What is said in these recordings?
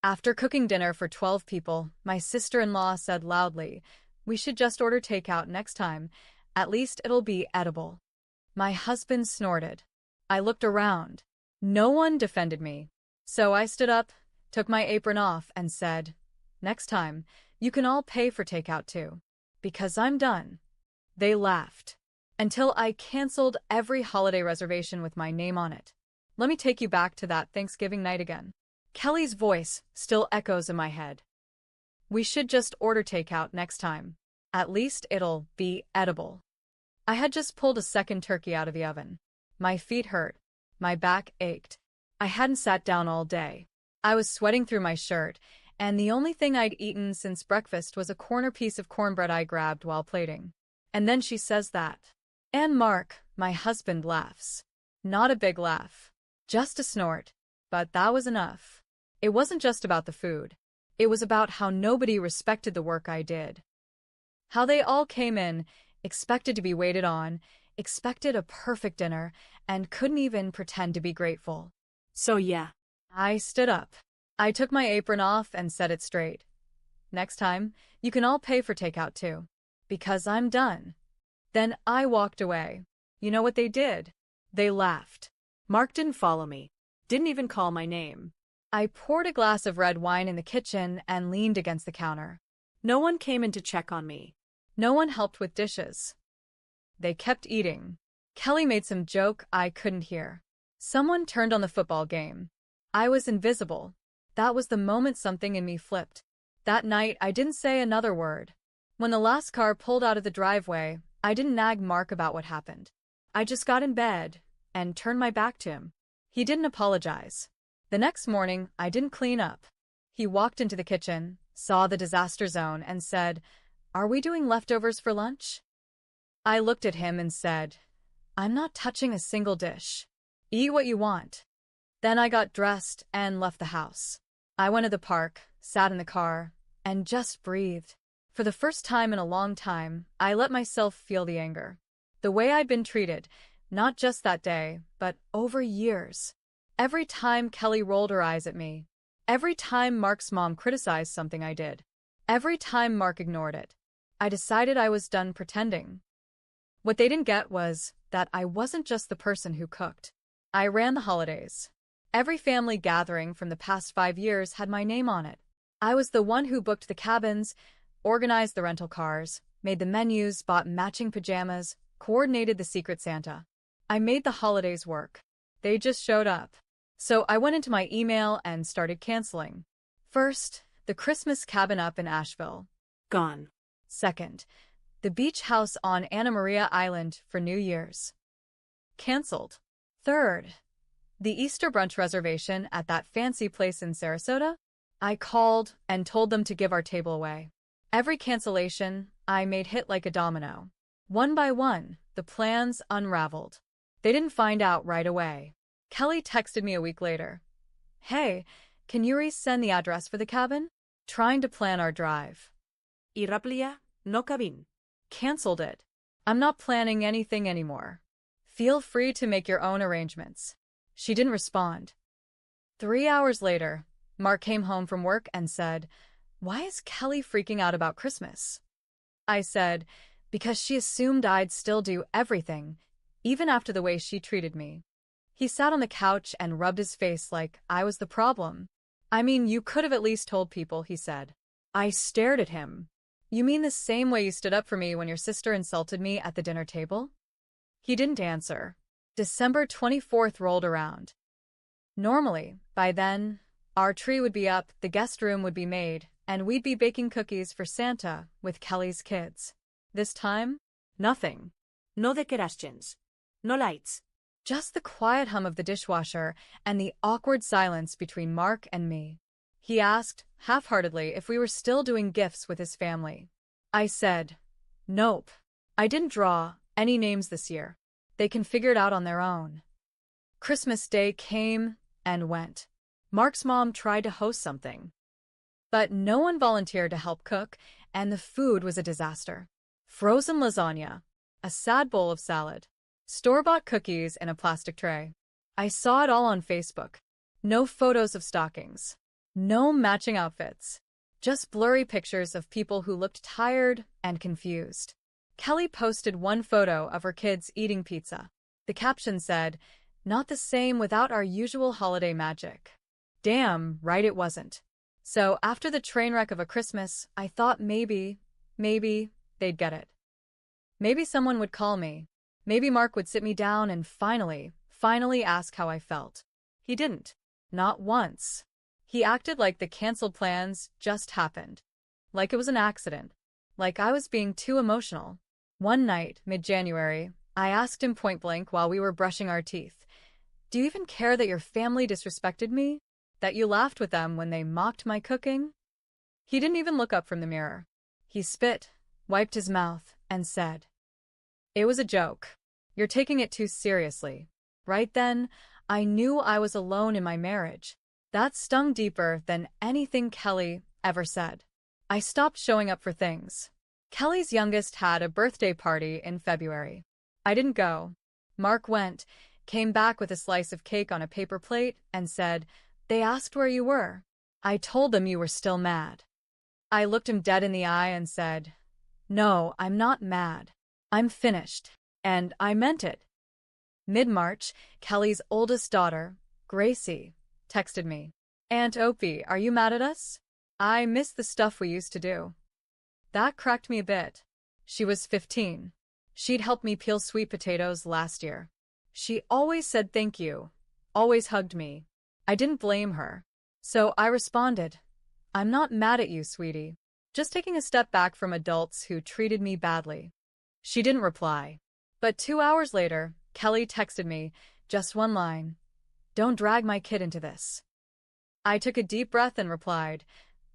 After cooking dinner for 12 people, my sister-in-law said loudly, "We should just order takeout next time. At least it'll be edible." My husband snorted. I looked around. No one defended me. So I stood up, took my apron off, and said, "Next time, you can all pay for takeout too. Because I'm done." They laughed. Until I canceled every holiday reservation with my name on it. Let me take you back to that Thanksgiving night again. Kelly's voice still echoes in my head. "We should just order takeout next time. At least it'll be edible." I had just pulled a second turkey out of the oven. My feet hurt. My back ached. I hadn't sat down all day. I was sweating through my shirt, and the only thing I'd eaten since breakfast was a corner piece of cornbread I grabbed while plating. And then she says that. And Mark, my husband, laughs. Not a big laugh. Just a snort. But that was enough. It wasn't just about the food. It was about how nobody respected the work I did. How they all came in, expected to be waited on, expected a perfect dinner, and couldn't even pretend to be grateful. So yeah. I stood up. I took my apron off and set it straight. "Next time, you can all pay for takeout too. Because I'm done." Then I walked away. You know what they did? They laughed. Mark didn't follow me. Didn't even call my name. I poured a glass of red wine in the kitchen and leaned against the counter. No one came in to check on me. No one helped with dishes. They kept eating. Kelly made some joke I couldn't hear. Someone turned on the football game. I was invisible. That was the moment something in me flipped. That night, I didn't say another word. When the last car pulled out of the driveway, I didn't nag Mark about what happened. I just got in bed and turned my back to him. He didn't apologize. The next morning, I didn't clean up. He walked into the kitchen, saw the disaster zone, and said, "Are we doing leftovers for lunch?" I looked at him and said, "I'm not touching a single dish. Eat what you want." Then I got dressed and left the house. I went to the park, sat in the car, and just breathed. For the first time in a long time, I let myself feel the anger. The way I'd been treated, not just that day, but over years. Every time Kelly rolled her eyes at me. Every time Mark's mom criticized something I did. Every time Mark ignored it. I decided I was done pretending. What they didn't get was that I wasn't just the person who cooked. I ran the holidays. Every family gathering from the past 5 years had my name on it. I was the one who booked the cabins, organized the rental cars, made the menus, bought matching pajamas, coordinated the Secret Santa. I made the holidays work. They just showed up. So I went into my email and started canceling. First, the Christmas cabin up in Asheville. Gone. Second, the beach house on Anna Maria Island for New Year's. Canceled. Third, the Easter brunch reservation at that fancy place in Sarasota. I called and told them to give our table away. Every cancellation I made hit like a domino. One by one, the plans unraveled. They didn't find out right away. Kelly texted me a week later. "Hey, can you resend the address for the cabin? Trying to plan our drive." Irraplia, no cabin. Canceled it. "I'm not planning anything anymore. Feel free to make your own arrangements." She didn't respond. 3 hours later, Mark came home from work and said, "Why is Kelly freaking out about Christmas?" I said, "Because she assumed I'd still do everything, even after the way she treated me." He sat on the couch and rubbed his face like I was the problem. "I mean, you could have at least told people," he said. I stared at him. "You mean the same way you stood up for me when your sister insulted me at the dinner table?" He didn't answer. December 24th rolled around. Normally, by then, our tree would be up, the guest room would be made, and we'd be baking cookies for Santa with Kelly's kids. This time, nothing. No decorations. No lights. Just the quiet hum of the dishwasher and the awkward silence between Mark and me. He asked, half-heartedly, if we were still doing gifts with his family. I said, "Nope. I didn't draw any names this year. They can figure it out on their own." Christmas Day came and went. Mark's mom tried to host something. But no one volunteered to help cook, and the food was a disaster. Frozen lasagna, a sad bowl of salad, store-bought cookies in a plastic tray. I saw it all on Facebook. No photos of stockings. No matching outfits. Just blurry pictures of people who looked tired and confused. Kelly posted one photo of her kids eating pizza. The caption said, "Not the same without our usual holiday magic." Damn right it wasn't. So after the train wreck of a Christmas, I thought maybe they'd get it. Maybe someone would call me. Maybe Mark would sit me down and finally ask how I felt. He didn't. Not once. He acted like the canceled plans just happened. Like it was an accident. Like I was being too emotional. One night, mid-January, I asked him point blank while we were brushing our teeth, "Do you even care that your family disrespected me? That you laughed with them when they mocked my cooking?" He didn't even look up from the mirror. He spit, wiped his mouth, and said, "It was a joke. You're taking it too seriously." Right then, I knew I was alone in my marriage. That stung deeper than anything Kelly ever said. I stopped showing up for things. Kelly's youngest had a birthday party in February. I didn't go. Mark went, came back with a slice of cake on a paper plate, and said, "They asked where you were. I told them you were still mad." I looked him dead in the eye and said, "No, I'm not mad. I'm finished." And I meant it. Mid-March, Kelly's oldest daughter, Gracie, texted me, "Aunt Opie, are you mad at us? I miss the stuff we used to do." That cracked me a bit. She was 15. She'd helped me peel sweet potatoes last year. She always said thank you, always hugged me. I didn't blame her. So I responded, "I'm not mad at you, sweetie. Just taking a step back from adults who treated me badly." She didn't reply. But 2 hours later, Kelly texted me, just one line, "Don't drag my kid into this." I took a deep breath and replied,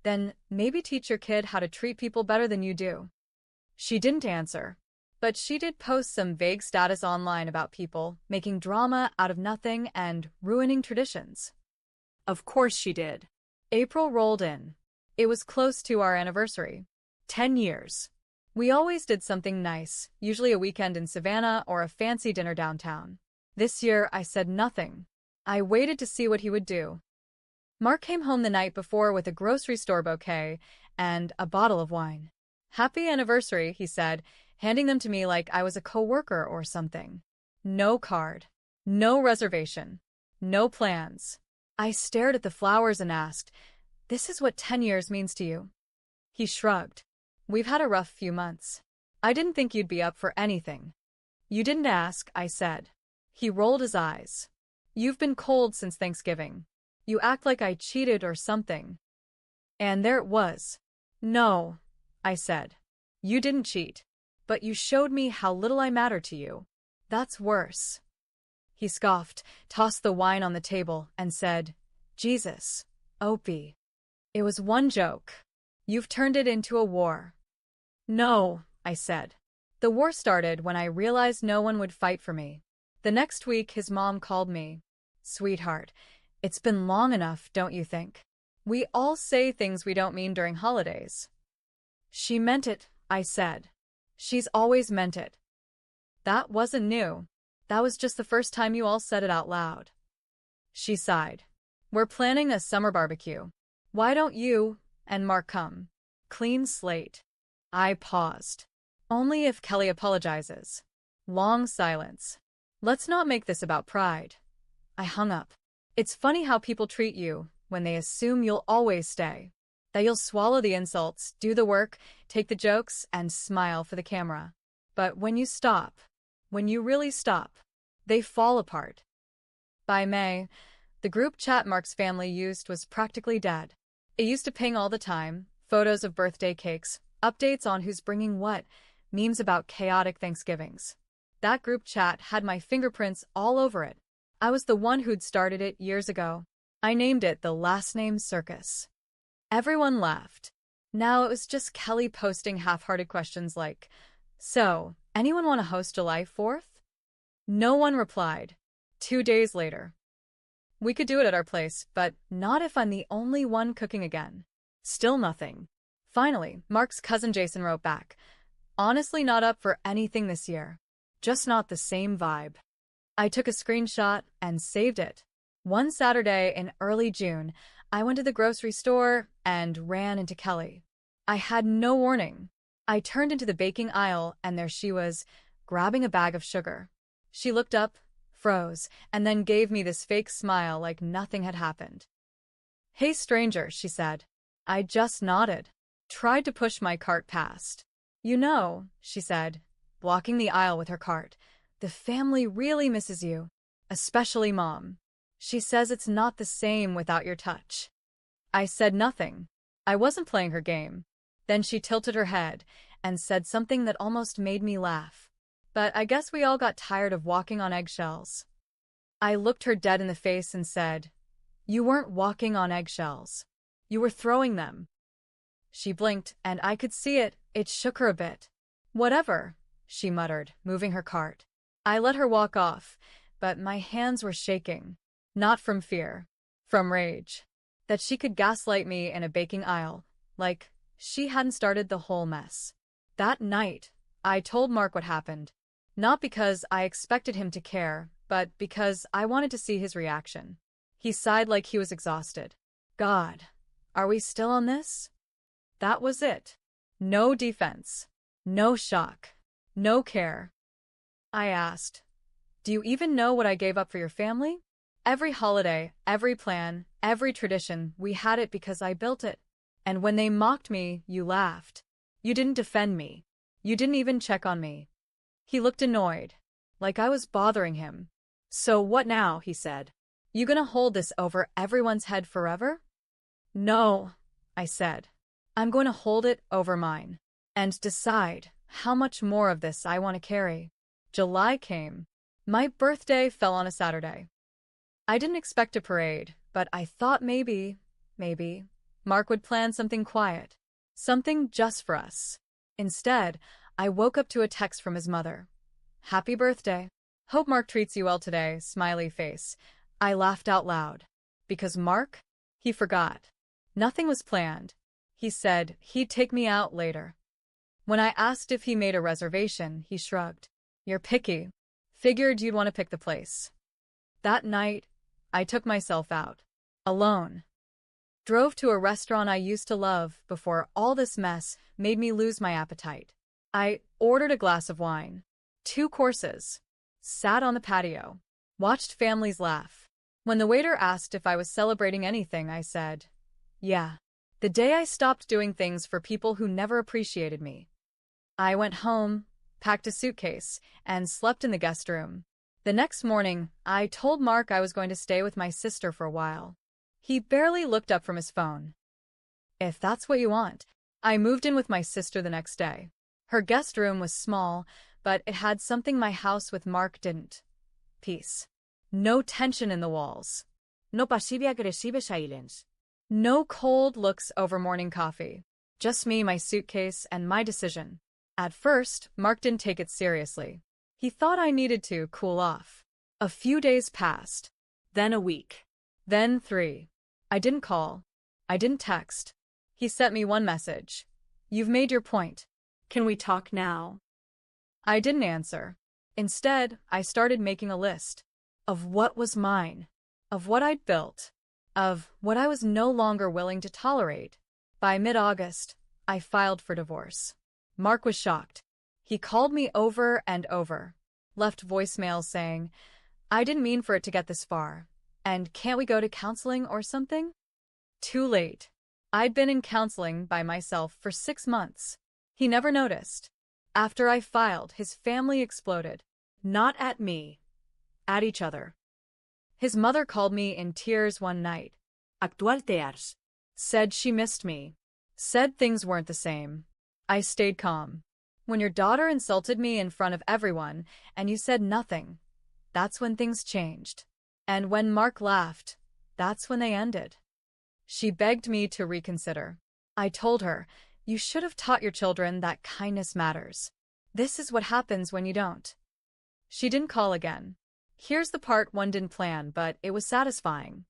"Then maybe teach your kid how to treat people better than you do." She didn't answer, but she did post some vague status online about people making drama out of nothing and ruining traditions. Of course she did. April rolled in. It was close to our anniversary. 10 years. We always did something nice, usually a weekend in Savannah or a fancy dinner downtown. This year, I said nothing. I waited to see what he would do. Mark came home the night before with a grocery store bouquet and a bottle of wine. "Happy anniversary," he said, handing them to me like I was a coworker or something. No card. No reservation. No plans. I stared at the flowers and asked, "This is what 10 years means to you?" He shrugged. "We've had a rough few months. I didn't think you'd be up for anything." "You didn't ask," I said. He rolled his eyes. "You've been cold since Thanksgiving. You act like I cheated or something." And there it was. "No," I said. "You didn't cheat. But you showed me how little I matter to you. That's worse." He scoffed, tossed the wine on the table, and said, "Jesus, Opie. It was one joke. You've turned it into a war." "No," I said. The war started when I realized no one would fight for me. The next week, his mom called me. "Sweetheart, it's been long enough, don't you think? We all say things we don't mean during holidays." "She meant it," I said. "She's always meant it." "That wasn't new. That was just the first time you all said it out loud." She sighed. "We're planning a summer barbecue. Why don't you and Mark come? Clean slate." I paused. "Only if Kelly apologizes." Long silence. "Let's not make this about pride." I hung up. It's funny how people treat you when they assume you'll always stay. That you'll swallow the insults, do the work, take the jokes, and smile for the camera. But when you stop, when you really stop, they fall apart. By May, the group chat Mark's family used was practically dead. It used to ping all the time, photos of birthday cakes, updates on who's bringing what, memes about chaotic Thanksgivings. That group chat had my fingerprints all over it. I was the one who'd started it years ago. I named it the Last Name Circus. Everyone laughed. Now it was just Kelly posting half-hearted questions like, "So, anyone want to host July 4th? No one replied. 2 days later. "We could do it at our place, but not if I'm the only one cooking again." Still nothing. Finally, Mark's cousin Jason wrote back, "Honestly not up for anything this year. Just not the same vibe." I took a screenshot and saved it. One Saturday in early June, I went to the grocery store and ran into Kelly. I had no warning. I turned into the baking aisle and there she was, grabbing a bag of sugar. She looked up, froze, and then gave me this fake smile like nothing had happened. "Hey, stranger," she said. I just nodded, tried to push my cart past. "You know," she said, blocking the aisle with her cart, "the family really misses you, especially Mom. She says it's not the same without your touch." I said nothing. I wasn't playing her game. Then she tilted her head and said something that almost made me laugh. But I guess we all got tired of walking on eggshells. I looked her dead in the face and said, "You weren't walking on eggshells. You were throwing them." She blinked, and I could see it. It shook her a bit. "Whatever," she muttered, moving her cart. I let her walk off, but my hands were shaking. Not from fear, from rage. That she could gaslight me in a baking aisle, like she hadn't started the whole mess. That night, I told Mark what happened. Not because I expected him to care, but because I wanted to see his reaction. He sighed like he was exhausted. God, are we still on this? That was it. No defense. No shock. No care. I asked, "Do you even know what I gave up for your family?" Every holiday, every plan, every tradition, we had it because I built it. And when they mocked me, you laughed. You didn't defend me. You didn't even check on me. He looked annoyed, like I was bothering him. "So what now?" he said. "You gonna hold this over everyone's head forever?" "No," I said. "I'm going to hold it over mine. And decide how much more of this I want to carry." July came. My birthday fell on a Saturday. I didn't expect a parade, but I thought maybe, Mark would plan something quiet. Something just for us. Instead, I woke up to a text from his mother. "Happy birthday. Hope Mark treats you well today," smiley face. I laughed out loud. Because Mark? He forgot. Nothing was planned. He said he'd take me out later. When I asked if he made a reservation, he shrugged. "You're picky. Figured you'd want to pick the place." That night, I took myself out. Alone. Drove to a restaurant I used to love before all this mess made me lose my appetite. I ordered a glass of wine. 2 courses. Sat on the patio. Watched families laugh. When the waiter asked if I was celebrating anything, I said, "Yeah. The day I stopped doing things for people who never appreciated me." I went home, packed a suitcase, and slept in the guest room. The next morning, I told Mark I was going to stay with my sister for a while. He barely looked up from his phone. "If that's what you want." I moved in with my sister the next day. Her guest room was small, but it had something my house with Mark didn't. Peace. No tension in the walls. No passive-aggressive silence. No cold looks over morning coffee. Just me, my suitcase, and my decision. At first, Mark didn't take it seriously. He thought I needed to cool off. A few days passed. Then a week. Then 3. I didn't call. I didn't text. He sent me one message. "You've made your point. Can we talk now?" I didn't answer. Instead, I started making a list. Of what was mine. Of what I'd built. Of what I was no longer willing to tolerate. By mid-August, I filed for divorce. Mark was shocked. He called me over and over. Left voicemails saying, "I didn't mean for it to get this far. And can't we go to counseling or something?" Too late. I'd been in counseling by myself for 6 months. He never noticed. After I filed, his family exploded. Not at me. At each other. His mother called me in tears one night. Actual tears. Said she missed me. Said things weren't the same. I stayed calm. When your daughter insulted me in front of everyone and you said nothing, that's when things changed. And when Mark laughed, that's when they ended. She begged me to reconsider. I told her, "You should have taught your children that kindness matters. This is what happens when you don't." She didn't call again. Here's the part one didn't plan, but it was satisfying.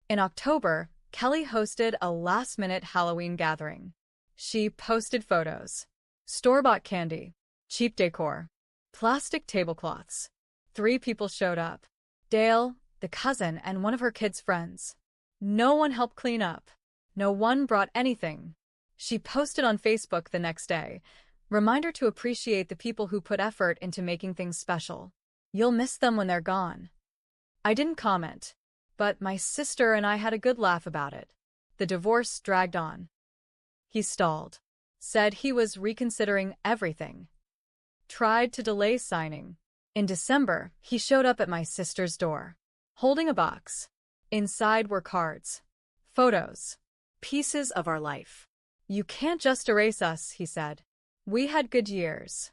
In October, Kelly hosted a last-minute Halloween gathering. She posted photos. Store-bought candy. Cheap decor. Plastic tablecloths. 3 people showed up. Dale, the cousin, and one of her kids' friends. No one helped clean up. No one brought anything. She posted on Facebook the next day. Reminder to appreciate the people who put effort into making things special. You'll miss them when they're gone. I didn't comment, but my sister and I had a good laugh about it. The divorce dragged on. He stalled, said he was reconsidering everything, tried to delay signing. In December, he showed up at my sister's door, holding a box. Inside were cards, photos, Pieces of our life. "You can't just erase us," he said. "We had good years."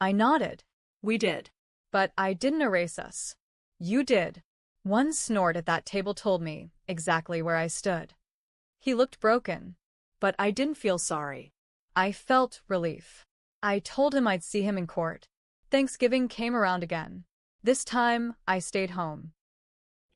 I nodded. We did. "But I didn't erase us. You did." One snort at that table told me exactly where I stood. He looked broken, But I didn't feel sorry. I felt relief. I told him I'd see him in court. Thanksgiving came around again. This time, I stayed home.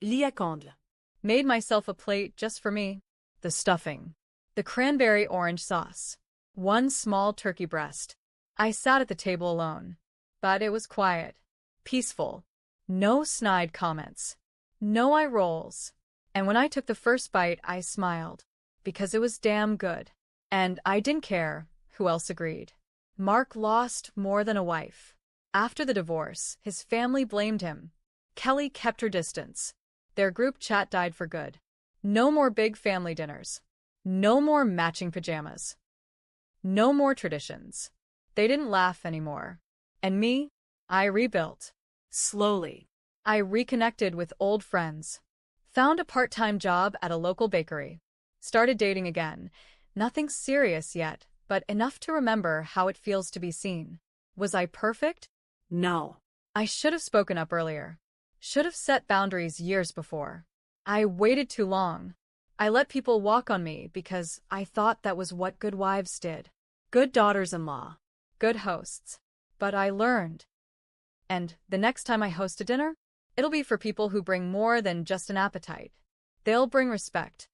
Lit à Candle. Made myself a plate just for me. The stuffing. The cranberry orange sauce. One small turkey breast. I sat at the table alone. But it was quiet. Peaceful. No snide comments. No eye rolls. And when I took the first bite, I smiled. Because it was damn good. And I didn't care who else agreed. Mark lost more than a wife. After the divorce, his family blamed him. Kelly kept her distance. Their group chat died for good. No more big family dinners. No more matching pajamas. No more traditions. They didn't laugh anymore. And me, I rebuilt. Slowly. I reconnected with old friends. Found a part-time job at a local bakery. Started dating again. Nothing serious yet, but enough to remember how it feels to be seen. Was I perfect? No. I should have spoken up earlier. Should have set boundaries years before. I waited too long. I let people walk on me because I thought that was what good wives did. Good daughters-in-law. Good hosts. But I learned. And the next time I host a dinner, it'll be for people who bring more than just an appetite. They'll bring respect.